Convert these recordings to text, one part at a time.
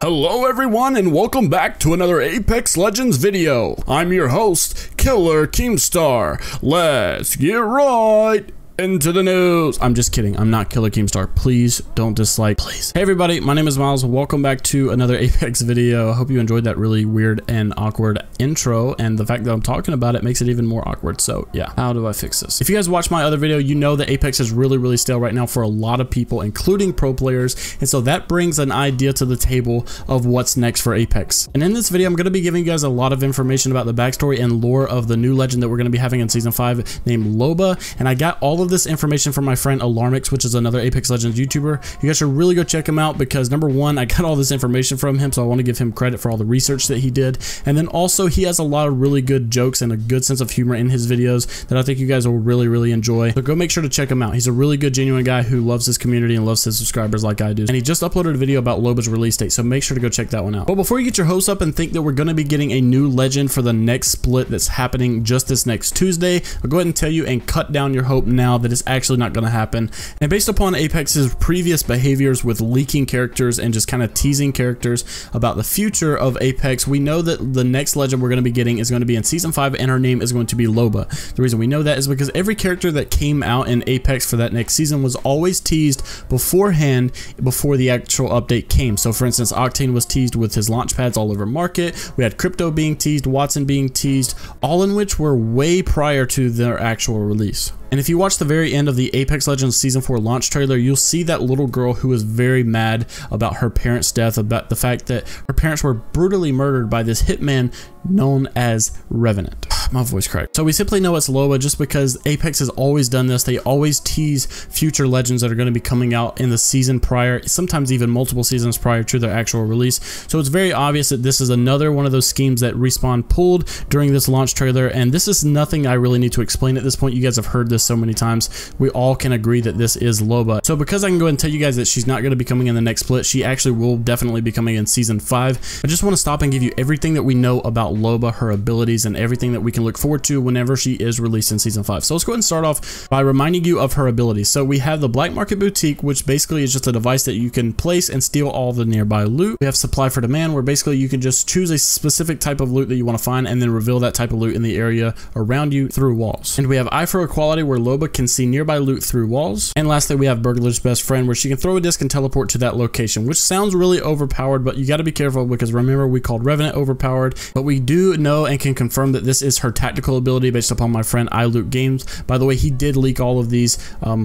Hello everyone and welcome back to another Apex Legends video. I'm your host, Killer Keemstar. Let's get right into the news. I'm just kidding. I'm not Killer Keemstar. Please don't dislike, please. Hey everybody, my name is Miles. Welcome back to another Apex video. I hope you enjoyed that really weird and awkward intro, and the fact that I'm talking about it makes it even more awkward. So yeah, how do I fix this? If you guys watched my other video, you know that Apex is really stale right now for a lot of people, including pro players, and so that brings an idea to the table of what's next for Apex. And in this video, I'm going to be giving you guys a lot of information about the backstory and lore of the new legend that we're going to be having in Season 5 named Loba, and I got all of this information from my friend Alarmix, which is another Apex Legends YouTuber. You guys should really go check him out because number one, I got all this information from him, so I want to give him credit for all the research that he did, and then also he has a lot of really good jokes and a good sense of humor in his videos that I think you guys will really enjoy. So go make sure to check him out. He's a really good, genuine guy who loves his community and loves his subscribers like I do, and he just uploaded a video about Loba's release date, so make sure to go check that one out. But before you get your hopes up and think that we're going to be getting a new legend for the next split that's happening just this next Tuesday, I'll go ahead and tell you and cut down your hope now that it's actually not going to happen. And based upon Apex's previous behaviors with leaking characters and just kind of teasing characters about the future of Apex, we know that the next legend we're going to be getting is going to be in Season 5, and her name is going to be Loba. The reason we know that is because every character that came out in Apex for that next season was always teased beforehand, before the actual update came. So for instance, Octane was teased with his launch pads all over Market. We had Crypto being teased, Watson being teased, all in which were way prior to their actual release. And if you watch the very end of the Apex Legends Season 4 launch trailer, you'll see that little girl who was very mad about her parents' death, about the fact that her parents were brutally murdered by this hitman known as Revenant. My voice cracked. So we simply know it's Loba just because Apex has always done this. They always tease future legends that are going to be coming out in the season prior, sometimes even multiple seasons prior to their actual release. So it's very obvious that this is another one of those schemes that Respawn pulled during this launch trailer, and this is nothing I really need to explain at this point. You guys have heard this so many times. We all can agree that this is Loba. So because I can go ahead and tell you guys that she's not going to be coming in the next split, she actually will definitely be coming in Season 5. I just want to stop and give you everything that we know about Loba, her abilities, and everything that we can look forward to whenever she is released in Season 5. So let's go ahead and start off by reminding you of her abilities. So we have the Black Market Boutique, which basically is just a device that you can place and steal all the nearby loot. We have Supply for Demand, where basically you can just choose a specific type of loot that you want to find and then reveal that type of loot in the area around you through walls. And we have Eye for Equality, where Loba can see nearby loot through walls. And lastly, we have Burglar's Best Friend, where she can throw a disc and teleport to that location, which sounds really overpowered, but you got to be careful because remember, we called Revenant overpowered, but we do know and can confirm that this is her tactical ability based upon my friend iLootGames. By the way, he did leak all of these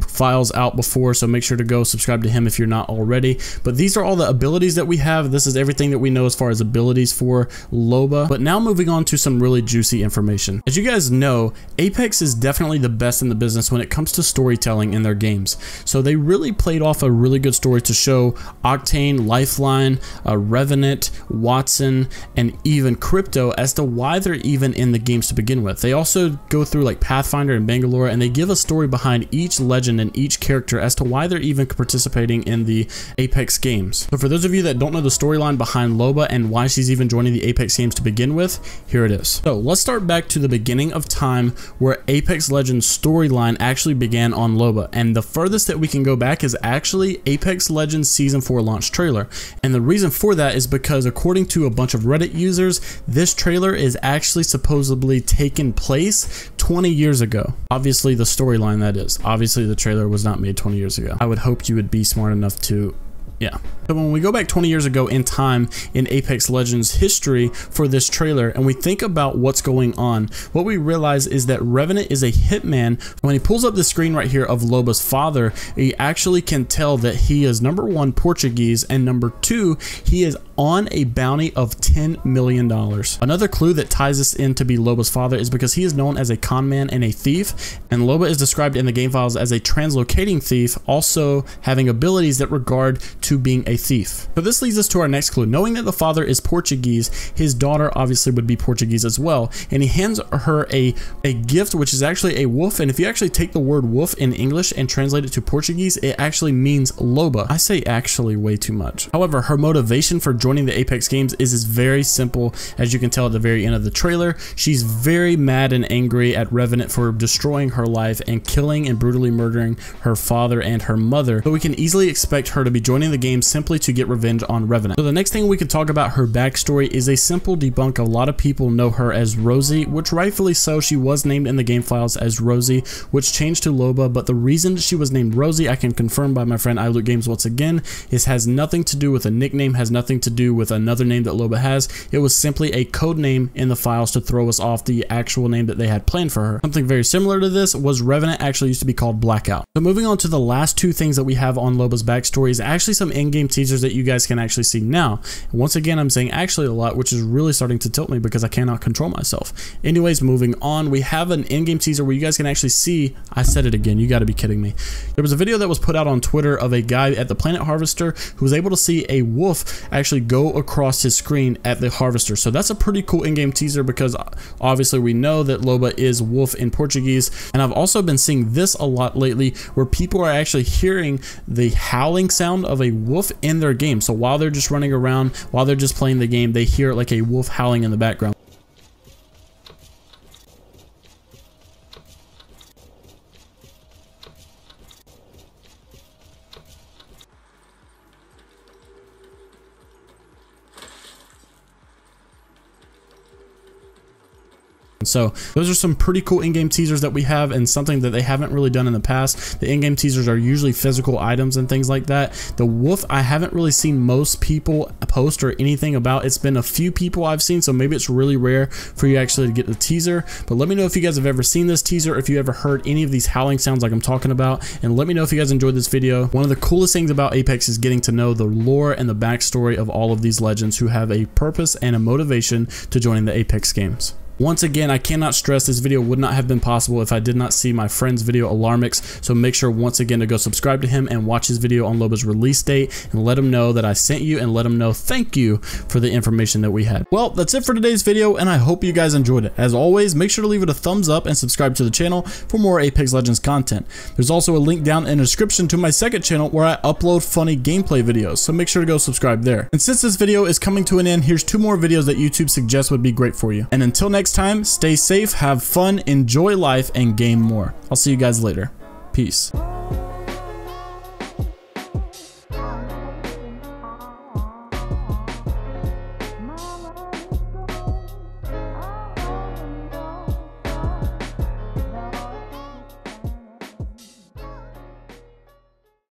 files out before, so make sure to go subscribe to him if you're not already. But these are all the abilities that we have. This is everything that we know as far as abilities for Loba. But now moving on to some really juicy information. As you guys know, Apex is definitely the best in the business when it comes to storytelling in their games. So they really played off a really good story to show Octane, Lifeline, Revenant, Watson, and even Crypto as to why they're even in the games to begin with. They also go through like Pathfinder and Bangalore, and they give a story behind each legend and each character as to why they're even participating in the Apex games. So for those of you that don't know the storyline behind Loba and why she's even joining the Apex games to begin with, here it is. So let's start back to the beginning of time where Apex Legends storyline actually began on Loba, and the furthest that we can go back is actually Apex Legends Season 4 launch trailer. And the reason for that is because according to a bunch of Reddit users, this trailer is actually supposedly taken place 20 years ago. Obviously the storyline, that is. Obviously the trailer was not made 20 years ago. I would hope you would be smart enough to yeah. So when we go back 20 years ago in time in Apex Legends history for this trailer and we think about what's going on, what we realize is that Revenant is a hitman. When he pulls up the screen right here of Lobos Father, he actually can tell that he is number one, Portuguese, and number two, he is on a bounty of $10 million. Another clue that ties us in to be Lobos Father is because he is known as a con man and a thief, and Loba is described in the game files as a translocating thief, also having abilities that regard to being a thief. So this leads us to our next clue. Knowing that the father is Portuguese, his daughter obviously would be Portuguese as well, and he hands her a gift, which is actually a wolf, and if you actually take the word wolf in English and translate it to Portuguese, it actually means Loba. I say actually way too much. However, her motivation for joining the Apex games is very simple, as you can tell at the very end of the trailer. She's very mad and angry at Revenant for destroying her life and killing and brutally murdering her father and her mother, so we can easily expect her to be joining the the game simply to get revenge on Revenant. So the next thing we could talk about her backstory is a simple debunk. A lot of people know her as Rosie, which rightfully so. She was named in the game files as Rosie, which changed to Loba, but the reason she was named Rosie, I can confirm by my friend iLootGames once again, is has nothing to do with a nickname, has nothing to do with another name that Loba has. It was simply a code name in the files to throw us off the actual name that they had planned for her. Something very similar to this was Revenant actually used to be called Blackout. So moving on to the last two things that we have on Loba's backstory is actually some in-game teasers that you guys can actually see now. And once again, I'm saying actually a lot, which is really starting to tilt me because I cannot control myself. Anyways, moving on, we have an in-game teaser where you guys can actually see, I said it again, you gotta be kidding me. There was a video that was put out on Twitter of a guy at the Planet Harvester who was able to see a wolf actually go across his screen at the harvester. So that's a pretty cool in-game teaser because obviously we know that Loba is wolf in Portuguese. And I've also been seeing this a lot lately where people are actually hearing the howling sound of a wolf in their game. So while they're just running around, while they're just playing the game, they hear like a wolf howling in the background. So those are some pretty cool in-game teasers that we have, and something that they haven't really done in the past. The in-game teasers are usually physical items and things like that. The wolf, I haven't really seen most people post or anything about. It's been a few people I've seen, so maybe it's really rare for you actually to get the teaser. But let me know if you guys have ever seen this teaser, if you ever heard any of these howling sounds like I'm talking about, and let me know if you guys enjoyed this video. One of the coolest things about Apex is getting to know the lore and the backstory of all of these legends who have a purpose and a motivation to joining the Apex games. Once again, I cannot stress this video would not have been possible if I did not see my friend's video Alarmix, so make sure once again to go subscribe to him and watch his video on Loba's release date and let him know that I sent you and let him know thank you for the information that we had. Well, that's it for today's video, and I hope you guys enjoyed it. As always, make sure to leave it a thumbs up and subscribe to the channel for more Apex Legends content. There's also a link down in the description to my second channel where I upload funny gameplay videos, so make sure to go subscribe there. And since this video is coming to an end, here's 2 more videos that YouTube suggests would be great for you. And until next time, stay safe, have fun, enjoy life, and game more. I'll see you guys later. Peace.